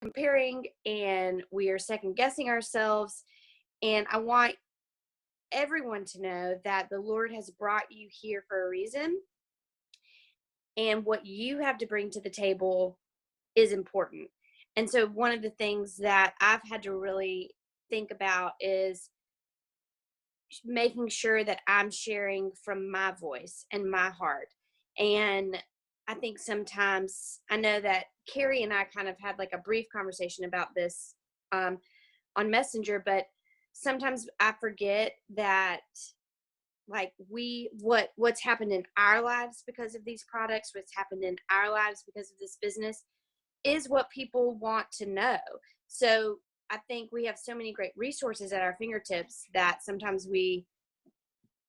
comparing and we are second guessing ourselves. And I want everyone to know that the Lord has brought you here for a reason. And what you have to bring to the table is important. And so one of the things that I've had to really think about is making sure that I'm sharing from my voice and my heart. And I think sometimes, I know that Carrie and I kind of had like a brief conversation about this on Messenger, but sometimes I forget that like what's happened in our lives because of these products, what's happened in our lives because of this business is what people want to know. So I think we have so many great resources at our fingertips that sometimes we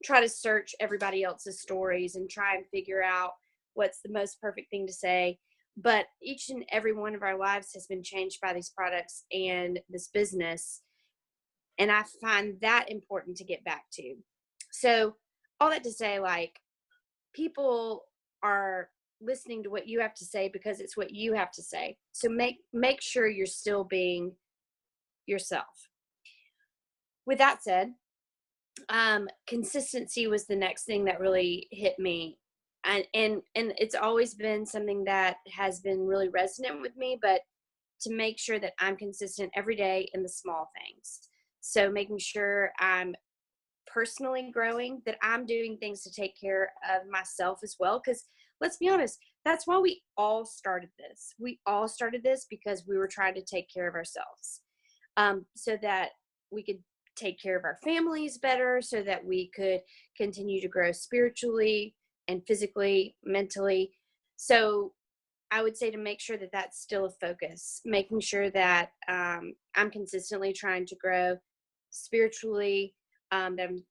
try to search everybody else's stories and try and figure out what's the most perfect thing to say. But each and every one of our lives has been changed by these products and this business. And I find that important to get back to. So all that to say, like, people are listening to what you have to say because it's what you have to say. So make sure you're still being yourself. With that said, consistency was the next thing that really hit me. And it's always been something that has been really resonant with me, but to make sure that I'm consistent every day in the small things. So making sure I'm personally growing, that I'm doing things to take care of myself as well. Because let's be honest, that's why we all started this. We all started this because we were trying to take care of ourselves, so that we could take care of our families better, so that we could continue to grow spiritually and physically, mentally. So I would say to make sure that that's still a focus, making sure that I'm consistently trying to grow spiritually, that I'm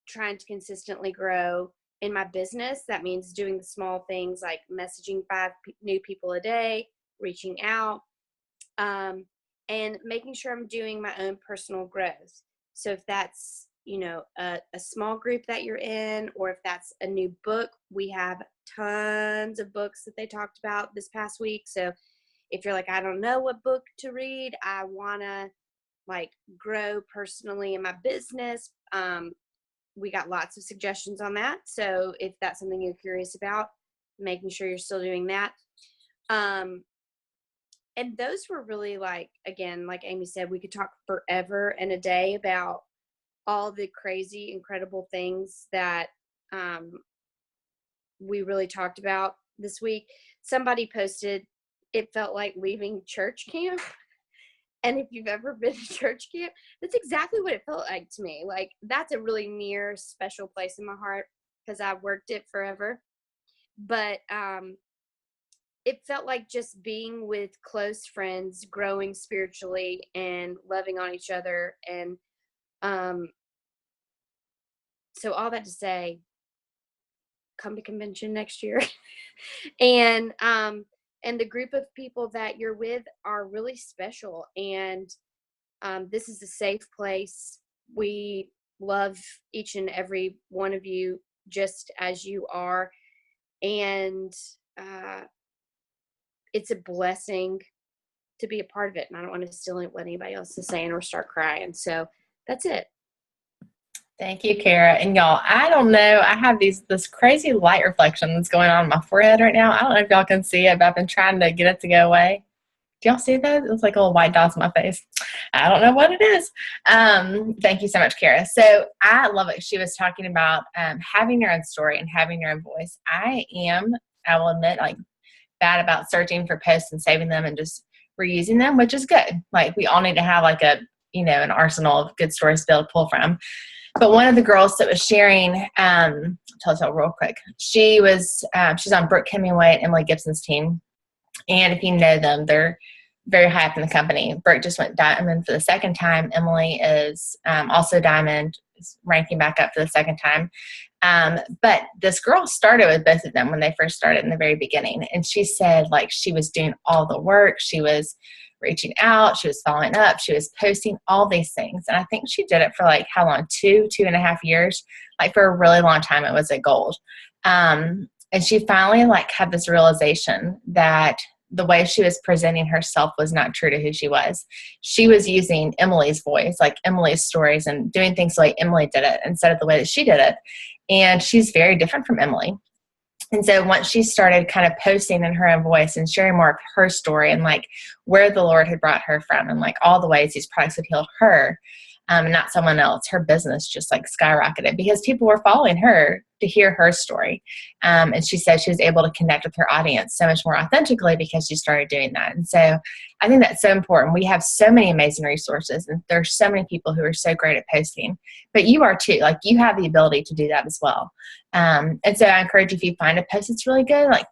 trying to consistently grow in my business. That means doing the small things like messaging 5 new people a day, reaching out, and making sure I'm doing my own personal growth. So if that's, a small group that you're in, or if that's a new book, we have tons of books that they talked about this past week. So if you're like, I don't know what book to read, I want to like grow personally in my business, we got lots of suggestions on that. So if that's something you're curious about, making sure you're still doing that. And those were really, like, again, like Amy said, we could talk forever and a day about all the crazy, incredible things that we really talked about this week. Somebody posted, it felt like leaving church camp. And if you've ever been to church camp, that's exactly what it felt like to me. Like, that's a really near, special place in my heart because I worked it forever. But it felt like just being with close friends, growing spiritually and loving on each other. And so all that to say, come to convention next year. and the group of people that you're with are really special. And this is a safe place. We love each and every one of you just as you are. And it's a blessing to be a part of it. And I don't want to steal what anybody else is saying or start crying. So that's it. Thank you, Kara. And y'all, I don't know, I have this crazy light reflection that's going on in my forehead right now. I don't know if y'all can see it, but I've been trying to get it to go away. Do y'all see that? It looks like little white dots on my face. I don't know what it is. Thank you so much, Kara. So I love it. She was talking about having your own story and having your own voice. I will admit, like, bad about searching for posts and saving them and just reusing them, which is good. Like, we all need to have like an arsenal of good stories to be able to pull from. But one of the girls that was sharing, tell you real quick, she's on Brooke Hemingway and Emily Gibson's team. And if you know them, they're very high up in the company. Brooke just went diamond for the second time. Emily is also diamond, is ranking back up for the second time. But this girl started with both of them when they first started in the very beginning. And she said, like, she was doing all the work. She was reaching out. She was following up. She was posting all these things. And I think she did it for like, how long? 2.5 years. Like, for a really long time, it was a gold. And she finally like had this realization that the way she was presenting herself was not true to who she was. She was using Emily's voice, like Emily's stories, and doing things the way Emily did it instead of the way that she did it. And she's very different from Emily. And so once she started kind of posting in her own voice and sharing more of her story and like where the Lord had brought her from and like all the ways these products had healed her, and not someone else, her business just like skyrocketed because people were following her to hear her story. And she said she was able to connect with her audience so much more authentically because she started doing that. And so I think that's so important. We have so many amazing resources, and there's so many people who are so great at posting, but you are too. Like, you have the ability to do that as well. And so I encourage you, if you find a post that's really good, like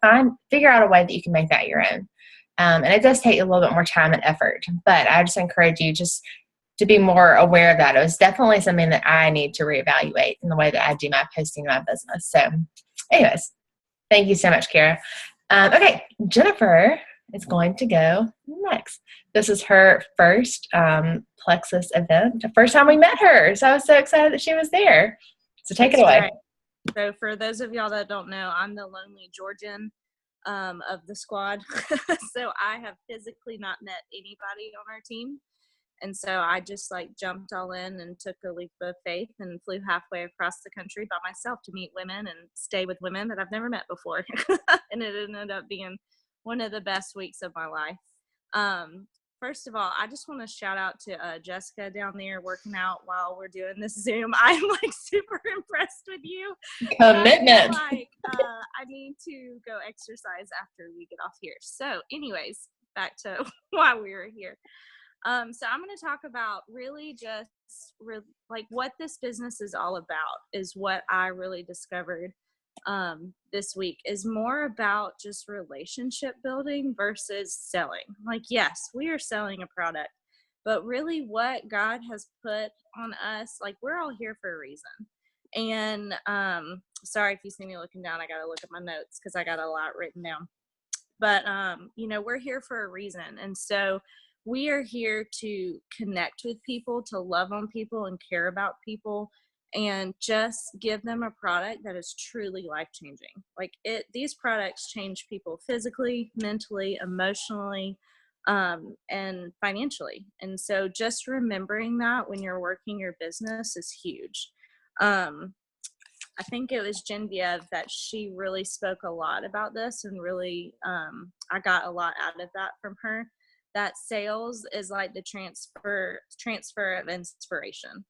figure out a way that you can make that your own. And it does take a little bit more time and effort, but I just encourage you just to be more aware of that. It was definitely something that I need to reevaluate in the way that I do my posting in my business. So anyways, thank you so much, Kara. Okay, Jennifer is going to go next. This is her first Plexus event, the first time we met her. So I was so excited that she was there. So take it away. Right. So for those of y'all that don't know, I'm the lonely Georgian of the squad. So I have physically not met anybody on our team. And so I just like jumped all in and took a leap of faith and flew halfway across the country by myself to meet women and stay with women that I've never met before. And it ended up being one of the best weeks of my life. First of all, I just want to shout out to Jessica down there working out while we're doing this Zoom. I'm like super impressed with you. Commitment. I need to go exercise after we get off here. So anyways, back to why we were here. So I'm going to talk about really just like what this business is all about is what I really discovered this week is more about just relationship building versus selling. Like, yes, we are selling a product, but really what God has put on us, like we're all here for a reason. And sorry if you see me looking down, I got to look at my notes because I got a lot written down. But, we're here for a reason. And so we are here to connect with people, to love on people and care about people, and just give them a product that is truly life-changing. Like these products change people physically, mentally, emotionally, and financially. And so just remembering that when you're working your business is huge. I think it was Genevieve that she really spoke a lot about this, and really I got a lot out of that from her. That sales is like the transfer of inspiration.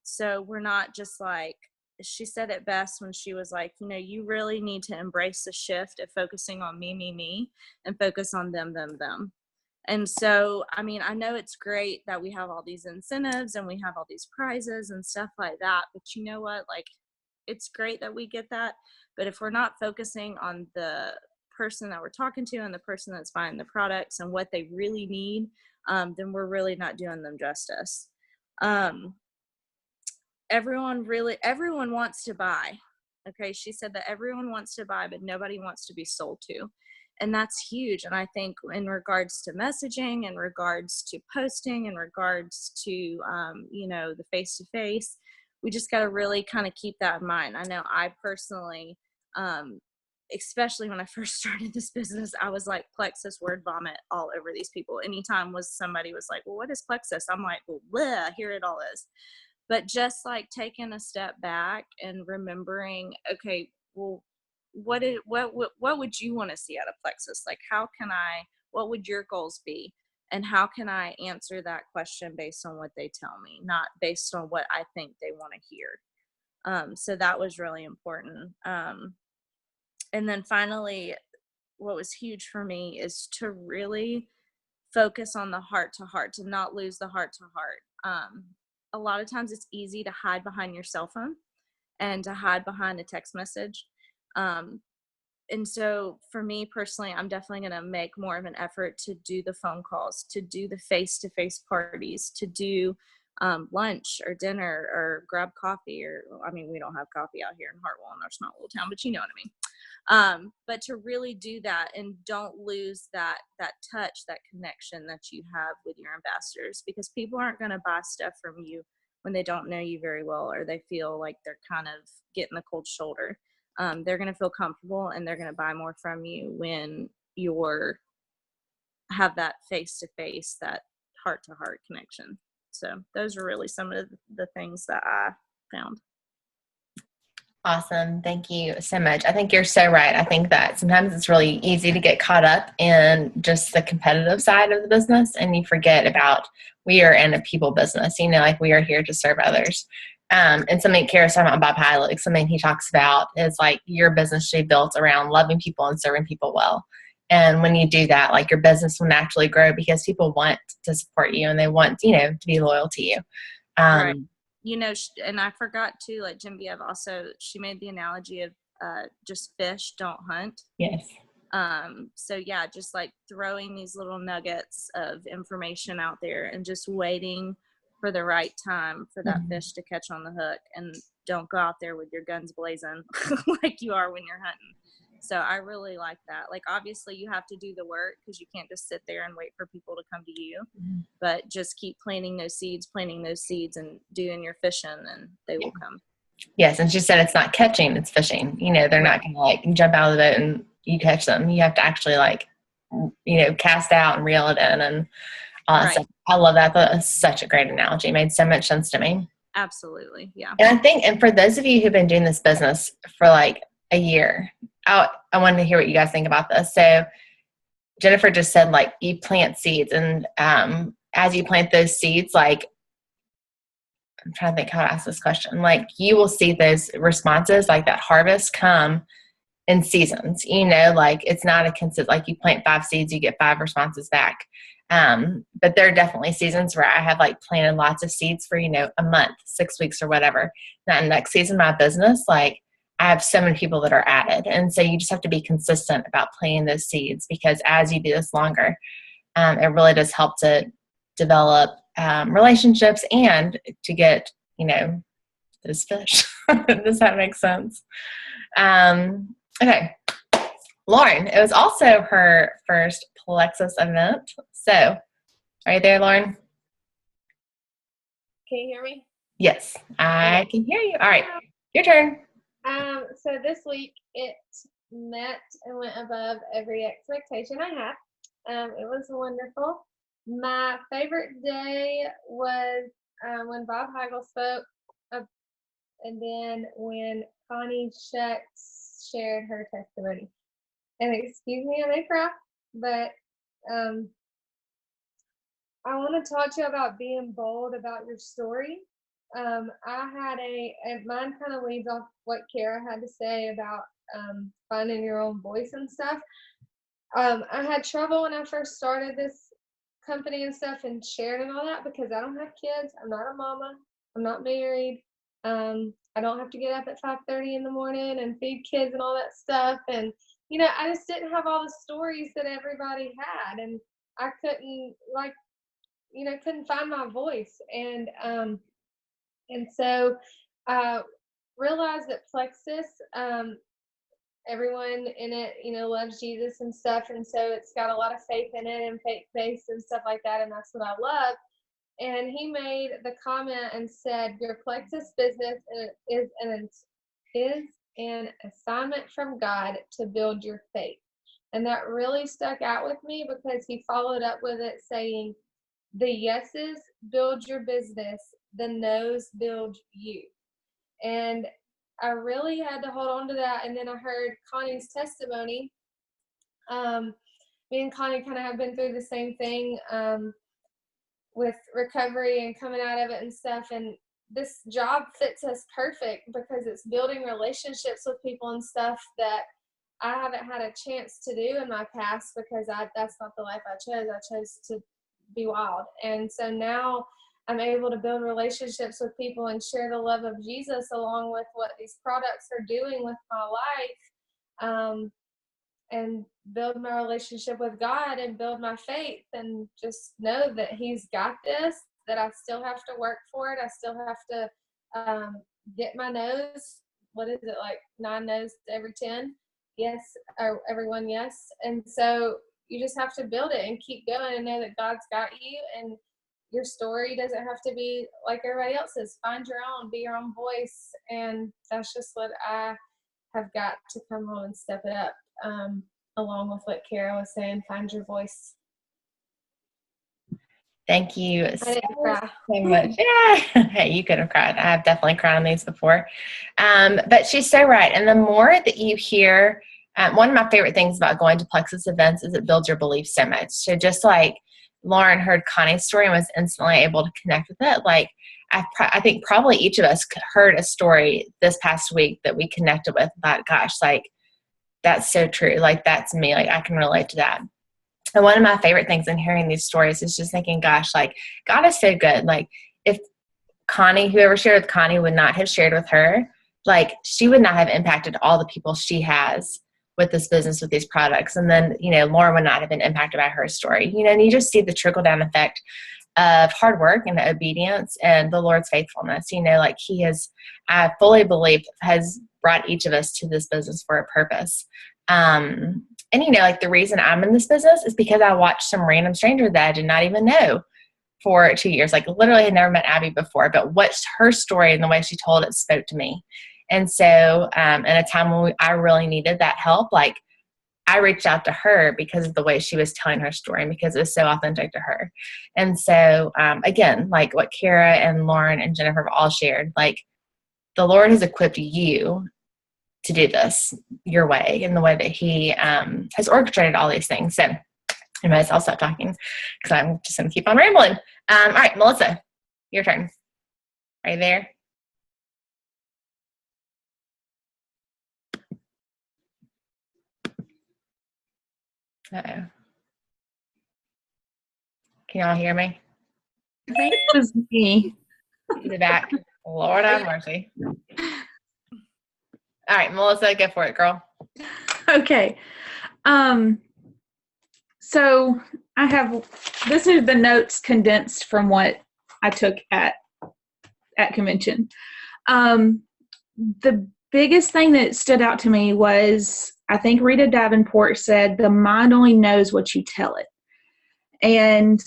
So we're not just like, she said it best when she was like, you really need to embrace the shift of focusing on me, and focus on them. And so, I mean, I know it's great that we have all these incentives and we have all these prizes and stuff like that, but you know what? Like, it's great that we get that, but if we're not focusing on the person that we're talking to and the person that's buying the products and what they really need, then we're really not doing them justice. Everyone wants to buy. Okay, she said that everyone wants to buy, but nobody wants to be sold to. And that's huge. And I think in regards to messaging, in regards to posting, in regards to, the face-to-face, we just got to really kind of keep that in mind. I know I personally, especially when I first started this business, I was like Plexus word vomit all over these people. Anytime somebody was like, well, what is Plexus? I'm like, well, bleh, here it all is. But just like taking a step back and remembering, okay, well, what would you want to see out of Plexus? Like, what would your goals be? And how can I answer that question based on what they tell me, not based on what I think they want to hear? So that was really important. And then finally, what was huge for me is to really focus on the heart to heart, to not lose the heart to heart. A lot of times it's easy to hide behind your cell phone and to hide behind a text message. And so for me personally, I'm definitely going to make more of an effort to do the phone calls, to do the face-to-face parties, to do lunch or dinner or grab coffee, we don't have coffee out here in Hartwell in our small little town, but you know what I mean. But to really do that and don't lose that touch, that connection that you have with your ambassadors, because people aren't going to buy stuff from you when they don't know you very well, or they feel like they're kind of getting the cold shoulder. They're going to feel comfortable and they're going to buy more from you when you're have that face-to-face, that heart-to-heart connection. So those are really some of the things that I found. Awesome. Thank you so much. I think you're so right. I think that sometimes it's really easy to get caught up in just the competitive side of the business, and you forget about we are in a people business, like we are here to serve others. And something Kara's talking about Bob Heilig, something he talks about is like your business should be built around loving people and serving people well. And when you do that, like your business will naturally grow because people want to support you and they want, to be loyal to you. Right. And I forgot too, like Genevieve also, she made the analogy of just fish don't hunt. Yes. So yeah, just like throwing these little nuggets of information out there and just waiting for the right time for that fish to catch on the hook, and don't go out there with your guns blazing like you are when you're hunting. So I really like that. Like, obviously you have to do the work because you can't just sit there and wait for people to come to you, but just keep planting those seeds and doing your fishing, and they will come. Yes. And she said it's not catching, it's fishing. They're not going to like jump out of the boat and you catch them. You have to actually cast out and reel it in and all that stuff. I love that. That's such a great analogy. It made so much sense to me. Absolutely. Yeah. And I think, and for those of you who've been doing this business for like a year, I wanted to hear what you guys think about this. So Jennifer just said, like, you plant seeds, and as you plant those seeds, like, I'm trying to think how to ask this question. Like, you will see those responses, like that harvest come in seasons, like it's not a consistent, like you plant 5 seeds, you get 5 responses back. But there are definitely seasons where I have like planted lots of seeds for, a month, 6 weeks or whatever. That next season, my business, like I have so many people that are added. And so you just have to be consistent about planting those seeds, because as you do this longer, it really does help to develop relationships and to get, those fish. Does that make sense? Okay. Lauren, it was also her first Plexus event. So, are you there, Lauren? Can you hear me? Yes, I can hear you. All right, your turn. So this week it met and went above every expectation I had. It was wonderful. My favorite day was when Bob Heigl spoke, and then when Connie Shucks shared her testimony. And excuse me, I may cry, but I want to talk to you about being bold about your story. I had and mine kind of leads off what Kara had to say about finding your own voice and stuff. I had trouble when I first started this company and stuff and sharing and all that, because I don't have kids. I'm not a mama. I'm not married. I don't have to get up at 5:30 in the morning and feed kids and all that stuff. And, I just didn't have all the stories that everybody had. And I couldn't couldn't find my voice. And so I realized that Plexus, everyone in it, loves Jesus and stuff. And so it's got a lot of faith in it and faith-based and stuff like that. And that's what I love. And he made the comment and said, your Plexus business is an assignment from God to build your faith. And that really stuck out with me, because he followed up with it saying, the yeses build your business, the nos build you. And I really had to hold on to that. And then I heard Connie's testimony. Me and Connie kind of have been through the same thing with recovery and coming out of it and stuff. And this job fits us perfect because it's building relationships with people and stuff that I haven't had a chance to do in my past, because that's not the life I chose. I chose to be wild. And so now I'm able to build relationships with people and share the love of Jesus along with what these products are doing with my life, and build my relationship with God and build my faith, and just know that he's got this, that I still have to work for it. I still have to get my nose. What is it, like 9 no's to every 10? Yes, or everyone, yes. And so you just have to build it and keep going and know that God's got you, and your story doesn't have to be like everybody else's. Find your own, be your own voice. And that's just what I have got to come home and step it up, along with what Kara was saying, find your voice. Thank you I didn't cry. so much. Yeah. Hey, you could have cried. I have definitely cried on these before. But she's so right. And the more that you hear, one of my favorite things about going to Plexus events is it builds your belief so much. So just like Lauren heard Connie's story and was instantly able to connect with it, like I think probably each of us heard a story this past week that we connected with about, gosh, like that's so true. Like that's me. Like I can relate to that. And one of my favorite things in hearing these stories is just thinking, gosh, like God is so good. Like if Connie, whoever shared with Connie would not have shared with her, like she would not have impacted all the people she has with this business, with these products. And then, Lauren would not have been impacted by her story, and you just see the trickle down effect of hard work and obedience and the Lord's faithfulness, like he has, I fully believe, has brought each of us to this business for a purpose. And, like the reason I'm in this business is because I watched some random stranger that I did not even know for 2 years. Like literally had never met Abby before, but watched her story and the way she told it spoke to me. And so in a time when I really needed that help, like I reached out to her because of the way she was telling her story and because it was so authentic to her. And so, again, like what Kara and Lauren and Jennifer have all shared, like the Lord has equipped you to do this your way, in the way that he has orchestrated all these things. So anyways, I'll stop talking because I'm just going to keep on rambling. All right, Melissa, your turn. Are you there? Uh-oh. Can y'all hear me? I think it was me. She's back. Lord have mercy. All right, Melissa, go for it, girl. Okay. So I have, this is the notes condensed from what I took at convention. The biggest thing that stood out to me was, I think Rita Davenport said, the mind only knows what you tell it. And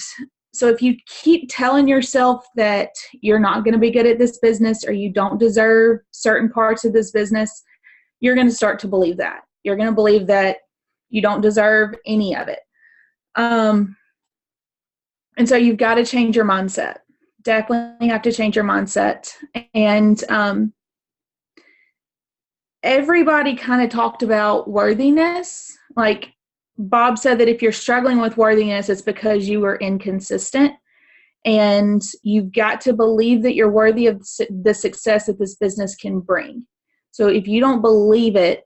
so if you keep telling yourself that you're not going to be good at this business or you don't deserve certain parts of this business, you're going to start to believe that. You're going to believe that you don't deserve any of it. And so you've got to change your mindset. Definitely have to change your mindset. And everybody kind of talked about worthiness. Like Bob said that if you're struggling with worthiness, it's because you are inconsistent. And you've got to believe that you're worthy of the success that this business can bring. So if you don't believe it,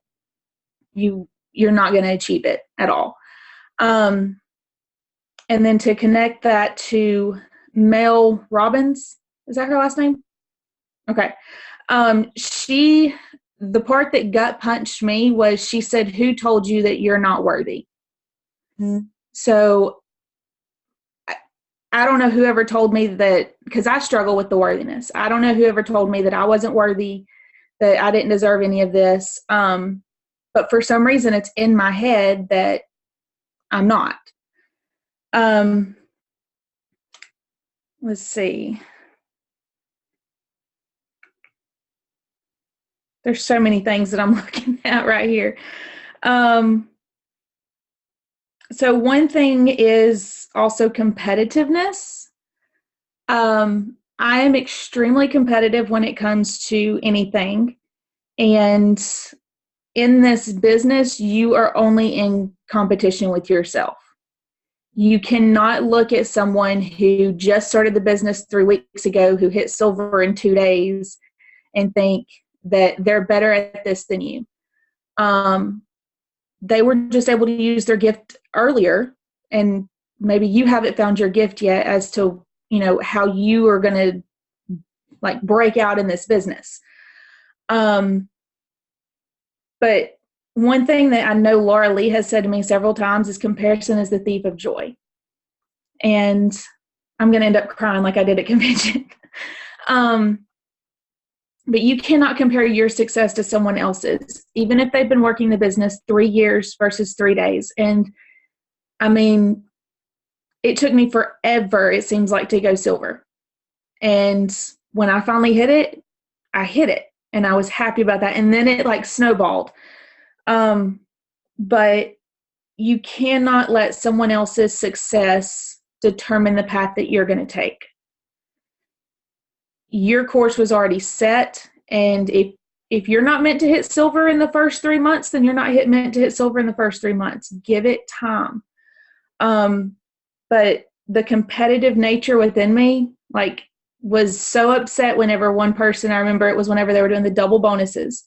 you're not going to achieve it at all. And then to connect that to Mel Robbins, is that her last name? Okay. The part that gut punched me was she said, "Who told you that you're not worthy?" Mm-hmm. So I don't know whoever told me that, because I struggle with the worthiness. I don't know whoever told me that I wasn't worthy, that I didn't deserve any of this. But for some reason, it's in my head that I'm not. Let's see. There's so many things that I'm looking at right here. So one thing is also competitiveness. I am extremely competitive when it comes to anything. And in this business, you are only in competition with yourself. You cannot look at someone who just started the business 3 weeks ago, who hit silver in 2 days, and think that they're better at this than you. They were just able to use their gift earlier, and maybe you haven't found your gift yet as to, how you are going to like break out in this business. But one thing that I know Laura Lee has said to me several times is comparison is the thief of joy. And I'm going to end up crying like I did at convention. But you cannot compare your success to someone else's, even if they've been working the business 3 years versus 3 days. And I mean, it took me forever, it seems like, to go silver. And when I finally hit it, I hit it. And I was happy about that. And then it like snowballed. But you cannot let someone else's success determine the path that you're going to take. Your course was already set, and if you're not meant to hit silver in the first 3 months, then you're not meant to hit silver in the first 3 months. Give it time. But the competitive nature within me, like, was so upset whenever one person, I remember it was whenever they were doing the double bonuses.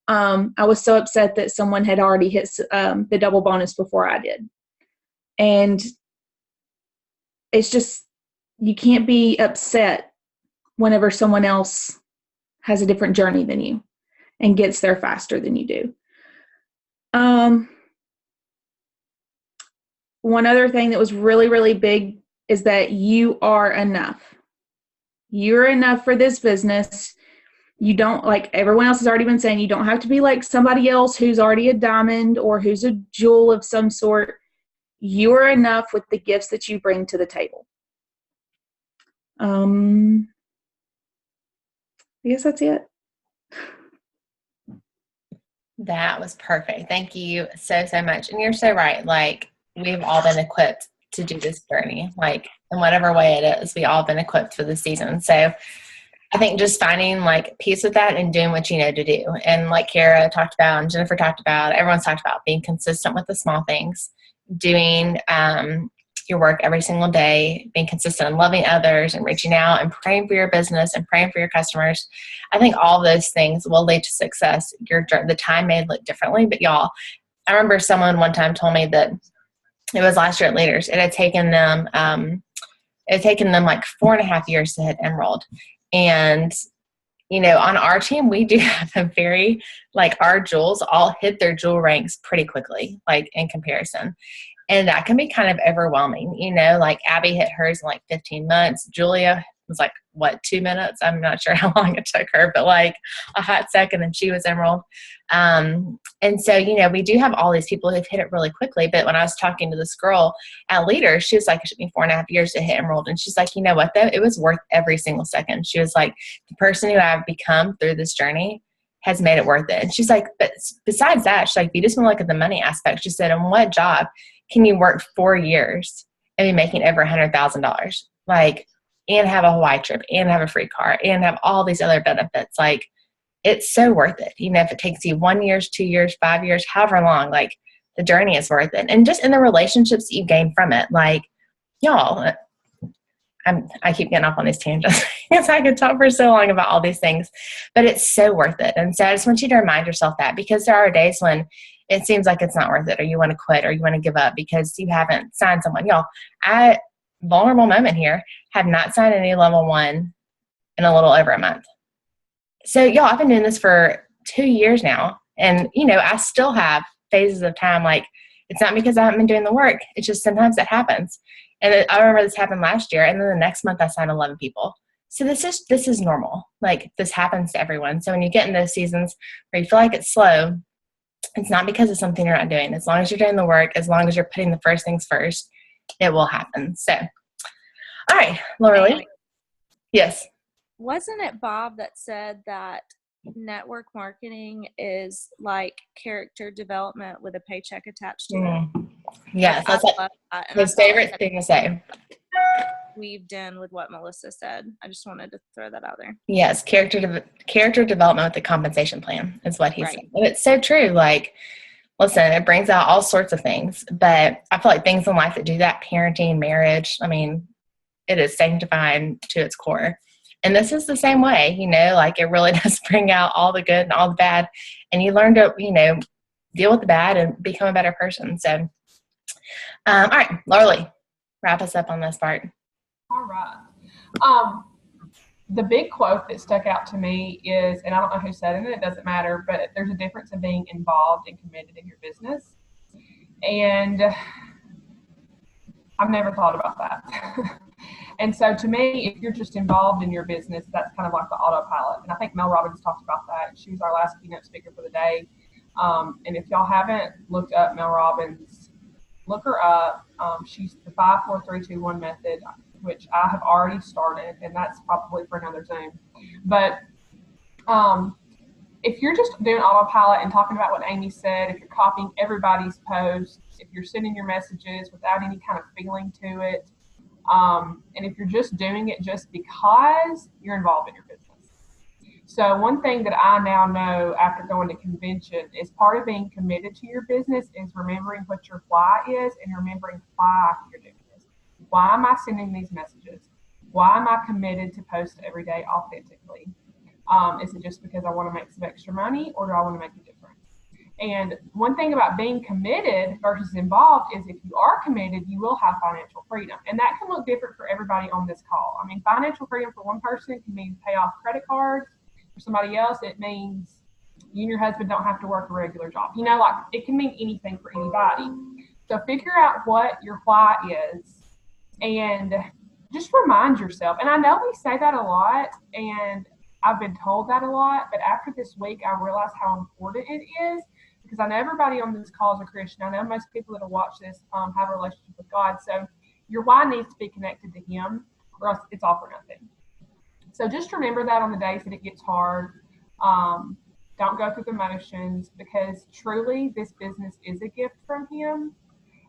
I was so upset that someone had already hit the double bonus before I did. And it's just, you can't be upset whenever someone else has a different journey than you and gets there faster than you do. One other thing that was really, really big is that you are enough. You're enough for this business. You don't, like everyone else has already been saying, you don't have to be like somebody else who's already a diamond or who's a jewel of some sort. You are enough with the gifts that you bring to the table. I guess that's it. That was perfect. Thank you so, so much. And you're so right. Like, we've all been equipped to do this journey, like in whatever way it is, we all been equipped for the season. So I think just finding like peace with that and doing what you know to do. And like Kara talked about and Jennifer talked about, everyone's talked about being consistent with the small things, doing your work every single day, being consistent and loving others and reaching out and praying for your business and praying for your customers. I think all those things will lead to success. The time may look differently, but y'all, I remember someone one time told me that it was last year at Leaders. It had taken them like 4.5 years to hit Emerald. And, you know, on our team, we do have a very, like, our jewels all hit their jewel ranks pretty quickly, like in comparison. And that can be kind of overwhelming, you know, like Abby hit hers in like 15 months. Julia was like, 2 minutes? I'm not sure how long it took her, but like a hot second, and she was Emerald. And so, you know, we do have all these people who've hit it really quickly. But when I was talking to this girl at Leaders, she was like, it took me 4.5 years to hit Emerald. And she's like, you know what, though? It was worth every single second. She was like, the person who I've become through this journey has made it worth it. And she's like, but besides that, she's like, if you just want to look at the money aspect, she said, on what job can you work 4 years and be making over $100,000? Like, and have a Hawaii trip and have a free car and have all these other benefits. Like, it's so worth it. You know, if it takes you 1 year, 2 years, 5 years, however long, like, the journey is worth it. And just in the relationships that you gain from it, like, y'all, I keep getting off on these tangents because I could talk for so long about all these things, but it's so worth it. And so I just want you to remind yourself that, because there are days when it seems like it's not worth it, or you want to quit, or you want to give up because you haven't signed someone. Y'all, vulnerable moment here, have not signed any level 1 in a little over a month. So y'all, I've been doing this for 2 years now. And, you know, I still have phases of time. Like, it's not because I haven't been doing the work. It's just sometimes it happens. And I remember this happened last year. And then the next month I signed 11 people. So this is normal. Like, this happens to everyone. So when you get in those seasons where you feel like it's slow, it's not because of something you're not doing. As long as you're doing the work, as long as you're putting the first things first, it will happen. So, all right, Laura. Yes. Wasn't it Bob that said that network marketing is like character development with a paycheck attached to it? Yes, that's his favorite thing to say. Weaved in with what Melissa said. I just wanted to throw that out there. Yes, character development with the compensation plan is what he said. And it's so true. Like, listen, it brings out all sorts of things, but I feel like things in life that do that, parenting, marriage, I mean, it is sanctifying to its core. And this is the same way, you know, like, it really does bring out all the good and all the bad. And you learn to, you know, deal with the bad and become a better person. So, all right, Laura, wrap us up on this part. All right. The big quote that stuck out to me is, and I don't know who said it, it doesn't matter, but there's a difference in being involved and committed in your business. And I've never thought about that. And so to me, if you're just involved in your business, that's kind of like the autopilot. And I think Mel Robbins talked about that. She was our last keynote speaker for the day. And if y'all haven't looked up Mel Robbins, look her up. She's the 5, 4, 3, 2, 1 method, which I have already started, and that's probably for another Zoom. But if you're just doing autopilot and talking about what Amy said, if you're copying everybody's posts, if you're sending your messages without any kind of feeling to it, And if you're just doing it just because, you're involved in your business. So one thing that I now know after going to convention is part of being committed to your business is remembering what your why is and remembering why you're doing this. Why am I sending these messages? Why am I committed to post every day authentically? Is it just because I want to make some extra money, or do I want to make a difference? And one thing about being committed versus involved is if you are committed, you will have financial freedom. And that can look different for everybody on this call. I mean, financial freedom for one person can mean pay off credit cards. For somebody else, it means you and your husband don't have to work a regular job. You know, like it can mean anything for anybody. So figure out what your why is and just remind yourself. And I know we say that a lot, and I've been told that a lot, but after this week, I realized how important it is, because I know everybody on this call is a Christian. I know most people that will watch this have a relationship with God. So your why needs to be connected to Him, or else it's all for nothing. So just remember that on the days that it gets hard. Don't go through the motions, because truly this business is a gift from Him.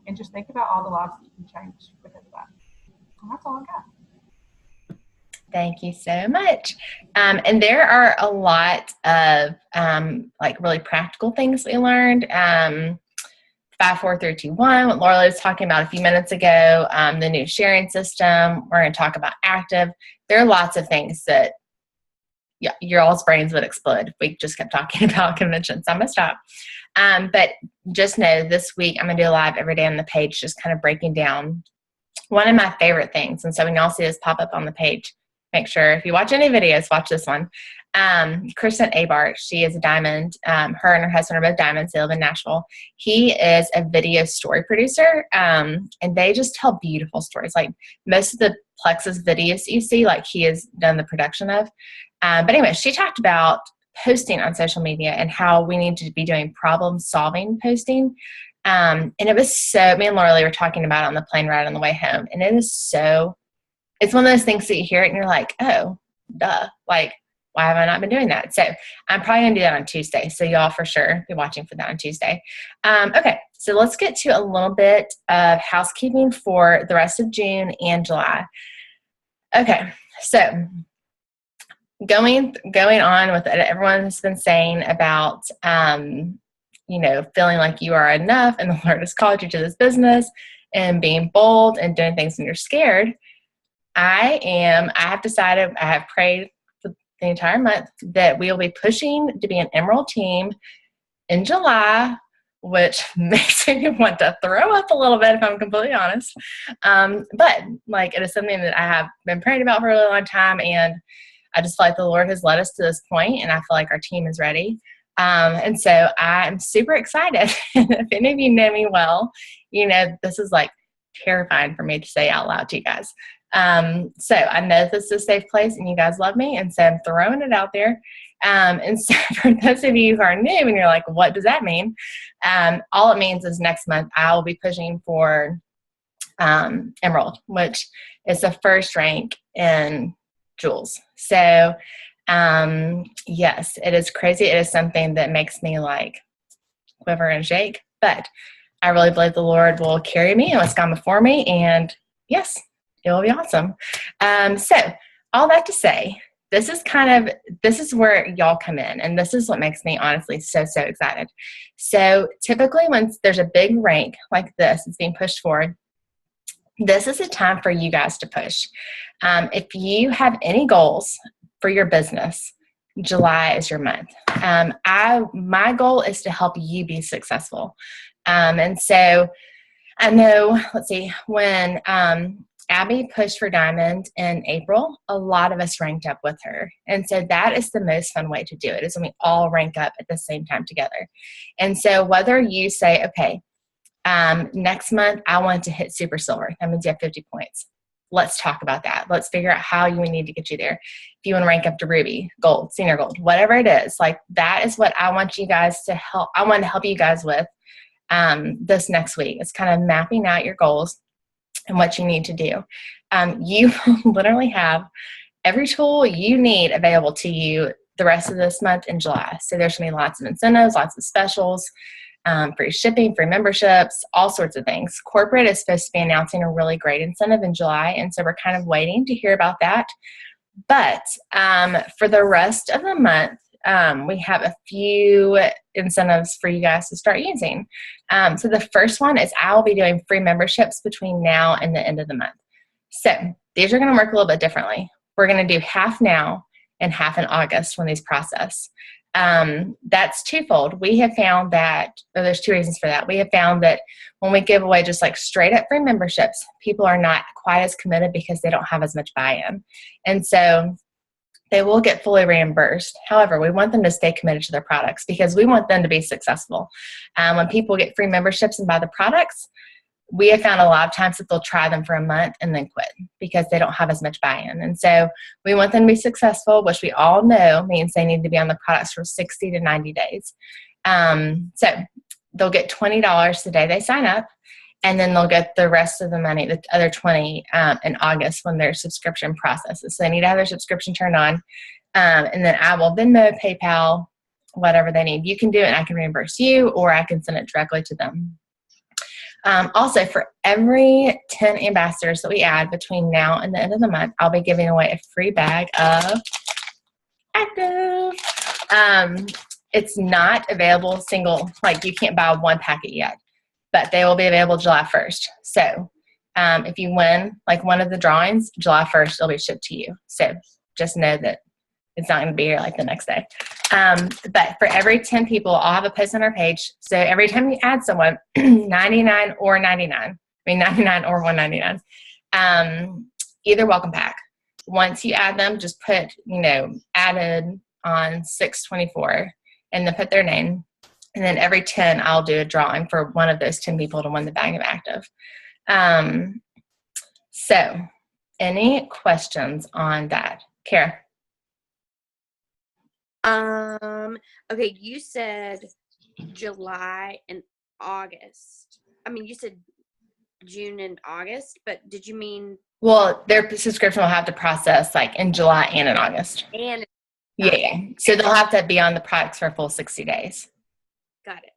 And just think about all the lives that you can change because of that. And that's all I got. Thank you so much. And there are a lot of like really practical things we learned. 5, 4, 3, 2, 1, what Laura was talking about a few minutes ago, the new sharing system. We're going to talk about active. There are lots of things that your all's brains would explode if we just kept talking about conventions. So I'm going to stop. But just know this week I'm going to do a live every day on the page, just kind of breaking down one of my favorite things. And so when y'all see this pop up on the page, make sure if you watch any videos, watch this one. Kristen Abart, she is a diamond. Her and her husband are both diamonds. They live in Nashville. He is a video story producer, and they just tell beautiful stories. Like most of the Plexus videos you see, like he has done the production of. But anyway, she talked about posting on social media and how we need to be doing problem-solving posting. And it was so, me and Laura were talking about it on the plane ride on the way home, and it is so, it's one of those things that you hear it and you're like, oh, duh, like, why have I not been doing that? So I'm probably going to do that on Tuesday. So y'all for sure be watching for that on Tuesday. Okay, so let's get to a little bit of housekeeping for the rest of June and July. Okay, so going on with what everyone has been saying about, you know, feeling like you are enough and the Lord has called you to this business and being bold and doing things when you're scared. I have decided, I have prayed the entire month that we will be pushing to be an Emerald team in July, which makes me want to throw up a little bit if I'm completely honest. But like it is something that I have been praying about for a really long time, and I just feel like the Lord has led us to this point, and I feel like our team is ready. And so I'm super excited. If any of you know me well, you know this is like terrifying for me to say out loud to you guys. So I know this is a safe place and you guys love me, and so I'm throwing it out there. And so for those of you who are new and you're like, what does that mean? All it means is next month I will be pushing for Emerald, which is the first rank in Jewels. So yes, it is crazy. It is something that makes me like quiver and shake, but I really believe the Lord will carry me and what's gone before me, and yes, it will be awesome. So all that to say, this is where y'all come in, and this is what makes me honestly so excited. So typically when there's a big rank like this, it's being pushed forward, this is a time for you guys to push. If you have any goals for your business, July is your month. My goal is to help you be successful. And so I know, let's see, when Abby pushed for Diamond in April, a lot of us ranked up with her. And so that is the most fun way to do it, is when we all rank up at the same time together. And so whether you say, okay, next month I want to hit Super Silver, that means you have 50 points. Let's talk about that. Let's figure out how we need to get you there. If you want to rank up to Ruby, Gold, Senior Gold, whatever it is, like that is what I want you guys to help. I want to help you guys with this next week. It's kind of mapping out your goals and what you need to do. You literally have every tool you need available to you the rest of this month in July. So there's going to be lots of incentives, lots of specials. free shipping, free memberships, all sorts of things. Corporate is supposed to be announcing a really great incentive in July, and so we're kind of waiting to hear about that. But for the rest of the month, we have a few incentives for you guys to start using. So the first one is I will be doing free memberships between now and the end of the month. So these are going to work a little bit differently. We're going to do half now and half in August when these process. That's twofold. We have found that, there's two reasons for that. We have found that when we give away just like straight up free memberships, people are not quite as committed because they don't have as much buy-in. And so they will get fully reimbursed. However, we want them to stay committed to their products because we want them to be successful. When people get free memberships and buy the products, we have found a lot of times that they'll try them for a month and then quit because they don't have as much buy-in. And so we want them to be successful, which we all know means they need to be on the products for 60 to 90 days. So they'll get $20 the day they sign up, and then they'll get the rest of the money, the other 20 in August when their subscription processes. So they need to have their subscription turned on. And then I will Venmo, PayPal, whatever they need. You can do it and I can reimburse you, or I can send it directly to them. Also, for every 10 ambassadors that we add between now and the end of the month, I'll be giving away a free bag of Active. It's not available single, like you can't buy one packet yet, but they will be available July 1st. So if you win like one of the drawings, July 1st, it'll be shipped to you. So just know that it's not going to be here like the next day. But for every 10 people, I'll have a post on our page. So every time you add someone, 99 or 99, 99 or 199, either welcome pack. Once you add them, just put, added on 6/24 and then put their name. And then every 10, I'll do a drawing for one of those 10 people to win the bag of Active. So any questions on that? Kara? Okay, you said July and August. I mean, you said June and August, but did you mean? Well, their subscription will have to process like in July and in August. And yeah. So they'll have to be on the products for a full 60 days. Got it.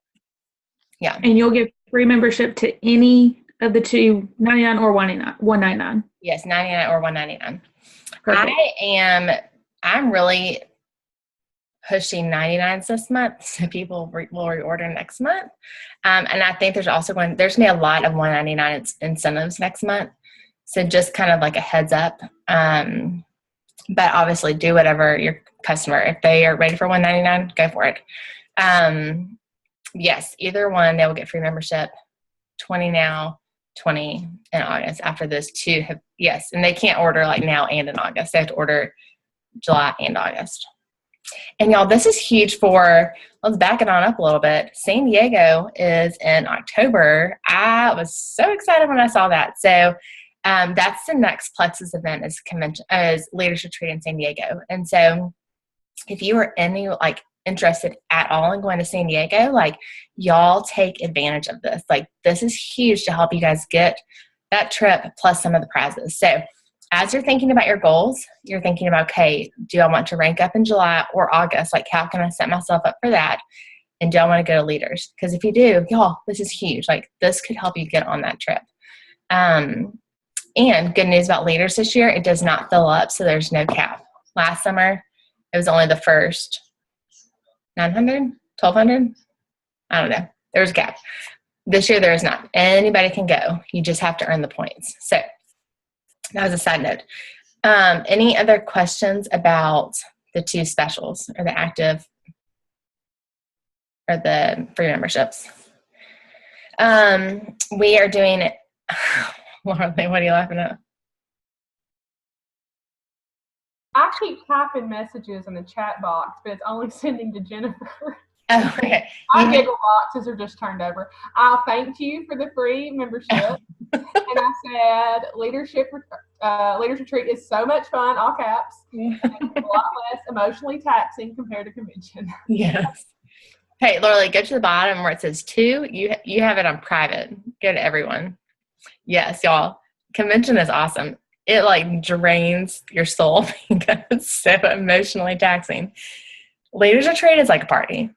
Yeah. And you'll get free membership to any of the two, 99 or 199. Yes, 99 or 199. Perfect. I'm really pushing 99s this month, so people will reorder next month. And I think there's going to be a lot of 199 incentives next month. So just kind of like a heads up. But obviously do whatever your customer, if they are ready for 199, go for it. Yes, either one, they will get free membership, 20 now, 20 in August. After those two have, yes, and they can't order like now and in August. They have to order July and August. And y'all, this is huge let's back it on up a little bit. San Diego is in October. I was so excited when I saw that. So that's the next Plexus event is Leadership Retreat in San Diego. And so if you are interested at all in going to San Diego, y'all take advantage of this. This is huge to help you guys get that trip plus some of the prizes. So as you're thinking about your goals, you're thinking about, okay, do I want to rank up in July or August? How can I set myself up for that? And do I want to go to leaders? Because if you do, y'all, this is huge. This could help you get on that trip. And good news about leaders this year, it does not fill up, so there's no cap. Last summer, it was only the first 900, 1,200? I don't know. There was a cap. This year, there is not. Anybody can go. You just have to earn the points. So that was a side note. Any other questions about the two specials or the Active or the free memberships? We are doing it. Lauren, what are you laughing at? I keep typing messages in the chat box, but it's only sending to Jennifer. Oh, okay. My giggle boxes are just turned over. I thanked you for the free membership. And I said, Leadership Retreat is so much fun, all caps, and a lot less emotionally taxing compared to convention. Yes. Hey, Lorelei, go to the bottom where it says 2. You have it on private. Go to everyone. Yes, y'all. Convention is awesome. It drains your soul because it's so emotionally taxing. Leaders Retreat is like a party.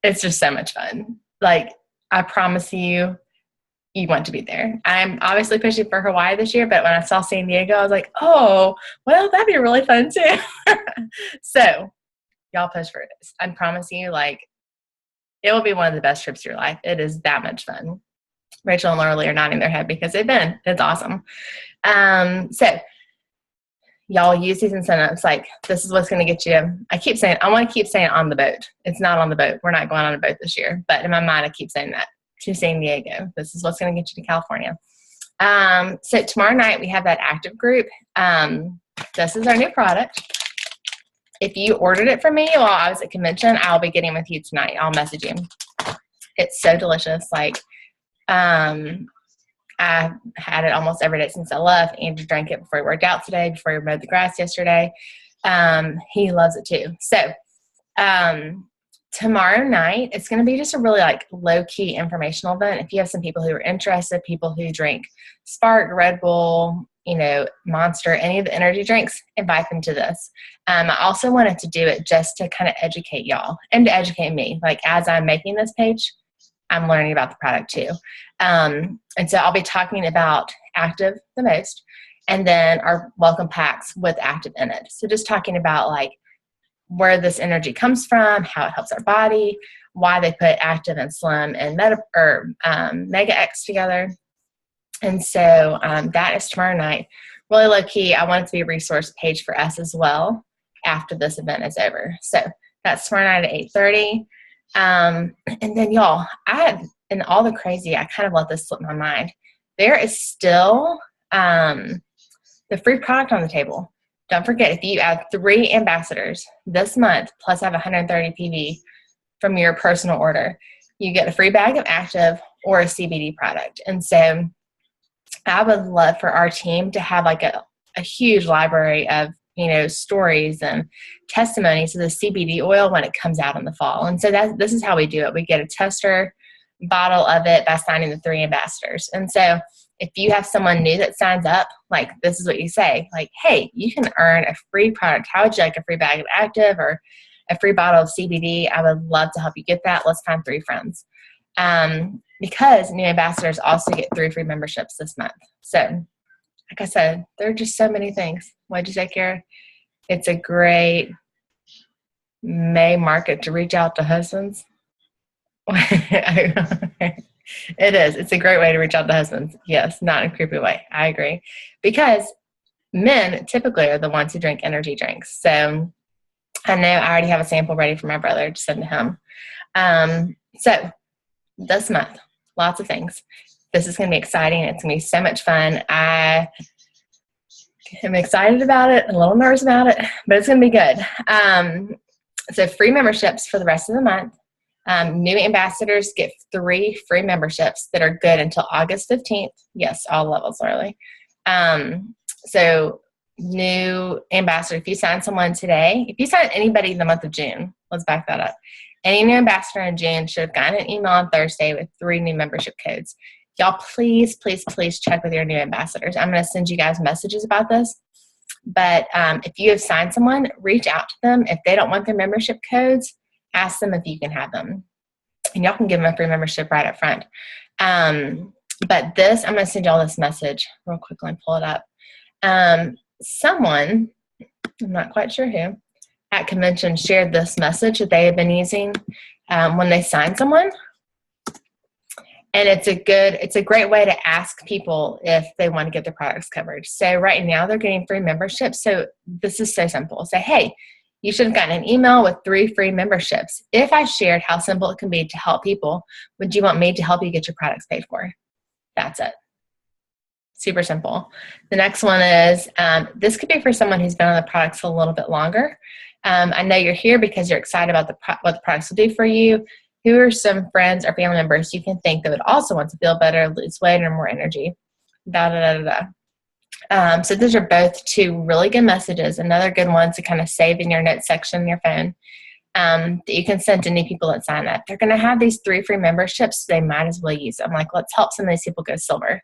It's just so much fun. like, I promise you, you want to be there. I'm obviously pushing for Hawaii this year, but when I saw San Diego, I was like, oh, well, that'd be really fun too. So y'all push for this. I promise you, like, it will be one of the best trips of your life. It is that much fun. Rachel and Laura are nodding their head because they've been. It's awesome. So y'all use these incentives. Like, this is what's going to get you. I want to keep saying on the boat. It's not on the boat. We're not going on a boat this year. But in my mind, I keep saying that. To San Diego. This is what's going to get you to California. So tomorrow night we have that active group. This is our new product. If you ordered it from me while I was at convention, I'll be getting with you tonight. I'll message you. It's so delicious. Like, I had it almost every day since I left. Andrew drank it before he worked out today, before he mowed the grass yesterday. He loves it too. So, tomorrow night, it's going to be just a really like low-key informational event. If you have some people who are interested, people who drink Spark, Red Bull, Monster, any of the energy drinks, invite them to this. I also wanted to do it just to kind of educate y'all and to educate me. Like, as I'm making this page, I'm learning about the product too. And so I'll be talking about Active the most, and then our welcome packs with Active in it. So just talking about like where this energy comes from, how it helps our body, why they put Active and Slim and Mega X together. And so that is tomorrow night. Really low key. I want it to be a resource page for us as well after this event is over. So that's tomorrow night at 8:30. And then y'all, in all the crazy, I kind of let this slip my mind. There is still the free product on the table. Don't forget, if you add 3 ambassadors this month, plus have 130 PV from your personal order, you get a free bag of Active or a CBD product. And so I would love for our team to have like a huge library of, stories and testimonies of the CBD oil when it comes out in the fall. And so this is how we do it. We get a tester bottle of it by signing the 3 ambassadors. And so if you have someone new that signs up, like, this is what you say, like, hey, you can earn a free product. How would you like a free bag of Active or a free bottle of CBD? I would love to help you get that. Let's find 3 friends. Because new ambassadors also get 3 free memberships this month. So, like I said, there are just so many things. What'd you say, Kara? It's a great May market to reach out to husbands. It is. It's a great way to reach out to husbands. Yes, not in a creepy way. I agree. Because men typically are the ones who drink energy drinks. So I know I already have a sample ready for my brother to send to him. So this month, lots of things. This is going to be exciting. It's going to be so much fun. I am excited about it, a little nervous about it, but it's going to be good. So free memberships for the rest of the month. New ambassadors get 3 free memberships that are good until August 15th. Yes, all levels early. So new ambassador, if you sign someone today, if you sign anybody in the month of June, let's back that up. Any new ambassador in June should have gotten an email on Thursday with 3 new membership codes. Y'all, please, please, please check with your new ambassadors. I'm going to send you guys messages about this. But if you have signed someone, reach out to them. If they don't want their membership codes, ask them if you can have them. And y'all can give them a free membership right up front. But this, I'm going to send y'all this message real quickly and pull it up. Someone, I'm not quite sure who, at convention shared this message that they have been using when they sign someone. And it's a great way to ask people if they want to get their products covered. So right now they're getting free memberships. So this is so simple. Say, hey, you should have gotten an email with 3 free memberships. If I shared how simple it can be to help people, would you want me to help you get your products paid for? That's it. Super simple. The next one is, this could be for someone who's been on the products a little bit longer. I know you're here because you're excited about what the products will do for you. Who are some friends or family members you can think that would also want to feel better, lose weight, or more energy? So those are both 2 really good messages. Another good one to kind of save in your notes section in your phone that you can send to new people that sign up. They're going to have these 3 free memberships, so they might as well use them. Like, let's help some of these people go silver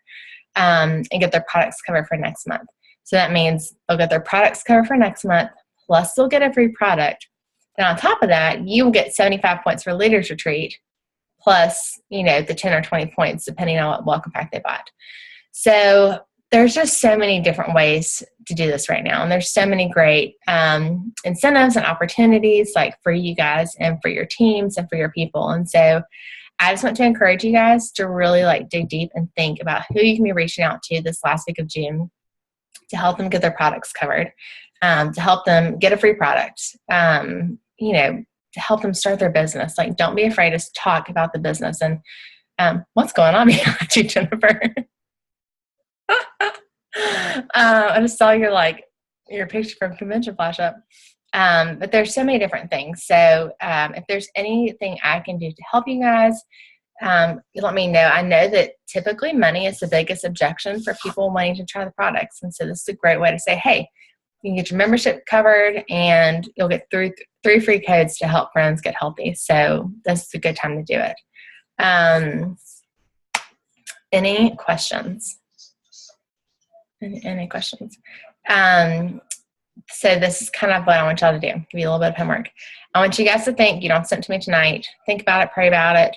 and get their products covered for next month. So that means they'll get their products covered for next month, plus they'll get a free product. Then on top of that, you will get 75 points for Leaders Retreat, plus, the 10 or 20 points, depending on what welcome pack they bought. So there's just so many different ways to do this right now. And there's so many great incentives and opportunities like for you guys and for your teams and for your people. And so I just want to encourage you guys to really like dig deep and think about who you can be reaching out to this last week of June to help them get their products covered, to help them get a free product, to help them start their business. Like, don't be afraid to talk about the business. And what's going on behind you, Jennifer? I just saw your picture from convention flash up. But there's so many different things. So if there's anything I can do to help you guys, let me know. I know that typically money is the biggest objection for people wanting to try the products. And so this is a great way to say, hey, you can get your membership covered and you'll get three free codes to help friends get healthy. So this is a good time to do it. Any questions? Any questions? So this is kind of what I want y'all to do. Give you a little bit of homework. I want you guys to think. You don't send it to me tonight. Think about it. Pray about it.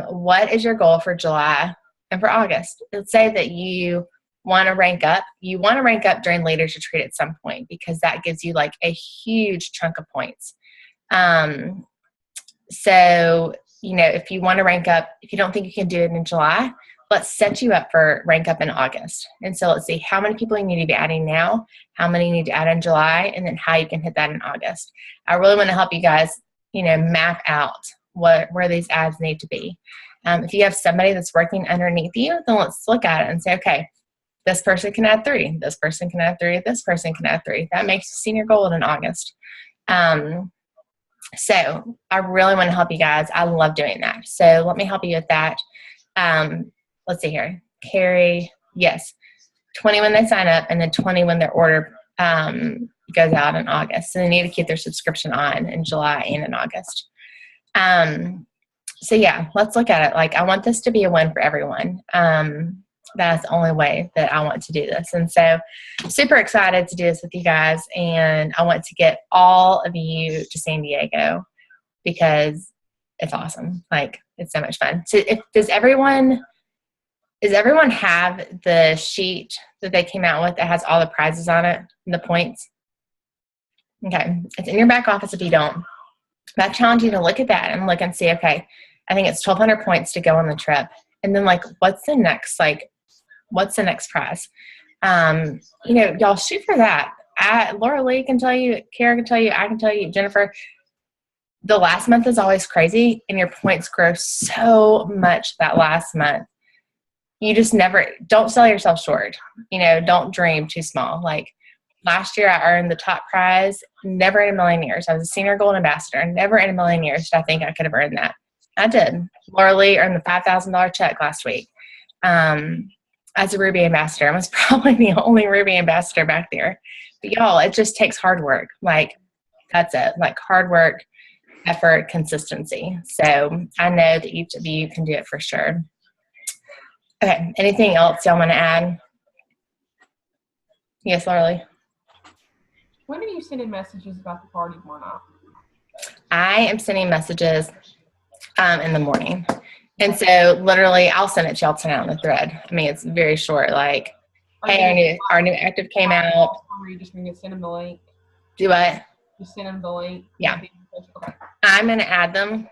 What is your goal for July and for August? Let's say that you want to rank up. You want to rank up during Leaders Retreat at some point because that gives you like a huge chunk of points. So, if you want to rank up, if you don't think you can do it in July, let's set you up for rank up in August. And so let's see how many people you need to be adding now, how many you need to add in July, and then how you can hit that in August. I really want to help you guys, map out where these ads need to be. If you have somebody that's working underneath you, then let's look at it and say, okay, this person can add 3, this person can add 3, this person can add 3. That makes you senior gold in August. So I really want to help you guys. I love doing that. So let me help you with that. Let's see here. Carrie, yes. 20 when they sign up and then 20 when their order goes out in August. So they need to keep their subscription on in July and in August. So yeah, let's look at it. Like, I want this to be a win for everyone. That's the only way that I want to do this. And so I'm super excited to do this with you guys. And I want to get all of you to San Diego because it's awesome. Like, it's so much fun. So does everyone have the sheet that they came out with that has all the prizes on it and the points? Okay. It's in your back office if you don't. But I challenge you to look at that and look and see, okay, I think it's 1,200 points to go on the trip. And then what's the next prize? Y'all shoot for that. Laura Lee can tell you, Kara can tell you, I can tell you, Jennifer, the last month is always crazy and your points grow so much that last month. You just don't sell yourself short. Don't dream too small. Like last year I earned the top prize, never in a million years. I was a senior gold ambassador, never in a million years did I think I could have earned that. I did. Laura Lee earned the $5,000 check last week. As a Ruby ambassador, I was probably the only Ruby ambassador back there. But y'all, it just takes hard work. Like, that's it. Like, hard work, effort, consistency. So I know that each of you can do it for sure. Okay. Anything else y'all want to add? Yes, Laura Lee? When are you sending messages about the party tomorrow night? I am sending messages in the morning. And so literally I'll send it to y'all tonight on the thread. I mean, it's very short. Like, hey, our new active came out. Or you just going to send them the link? Do what? You send them the link? Yeah. Okay. I'm going to add them,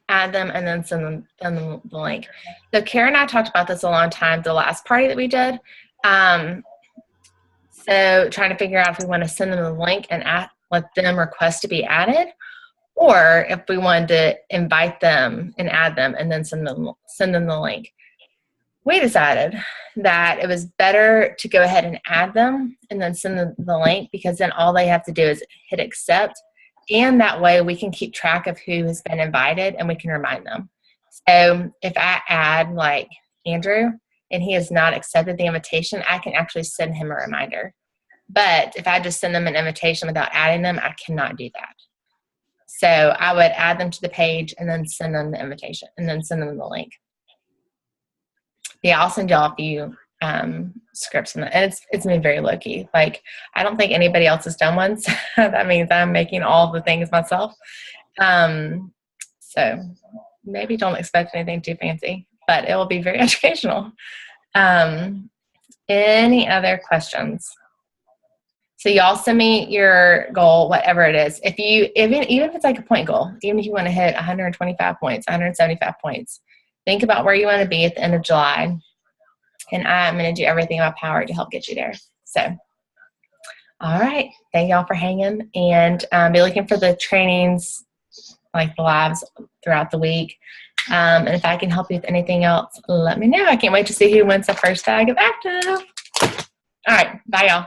and then send them the link. So Kara and I talked about this a long time, the last party that we did. So trying to figure out if we want to send them the link and let them request to be added, or if we wanted to invite them and add them and then send them the link. We decided that it was better to go ahead and add them and then send them the link, because then all they have to do is hit accept. And that way we can keep track of who has been invited and we can remind them. So if I add like Andrew and he has not accepted the invitation, I can actually send him a reminder. But if I just send them an invitation without adding them, I cannot do that. So I would add them to the page and then send them the invitation and then send them the link. Yeah, I'll send y'all a few scripts and it's been very low key. Like, I don't think anybody else has done one, so that means I'm making all the things myself. So maybe don't expect anything too fancy, but it will be very educational. Any other questions? So y'all send me your goal, whatever it is. Even if it's like a point goal, even if you want to hit 125 points, 175 points, think about where you want to be at the end of July. And I'm going to do everything in my power to help get you there. So, all right. Thank y'all for hanging. And be looking for the trainings, like the lives throughout the week. And if I can help you with anything else, let me know. I can't wait to see who wins the first bag of active. All right. Bye, y'all.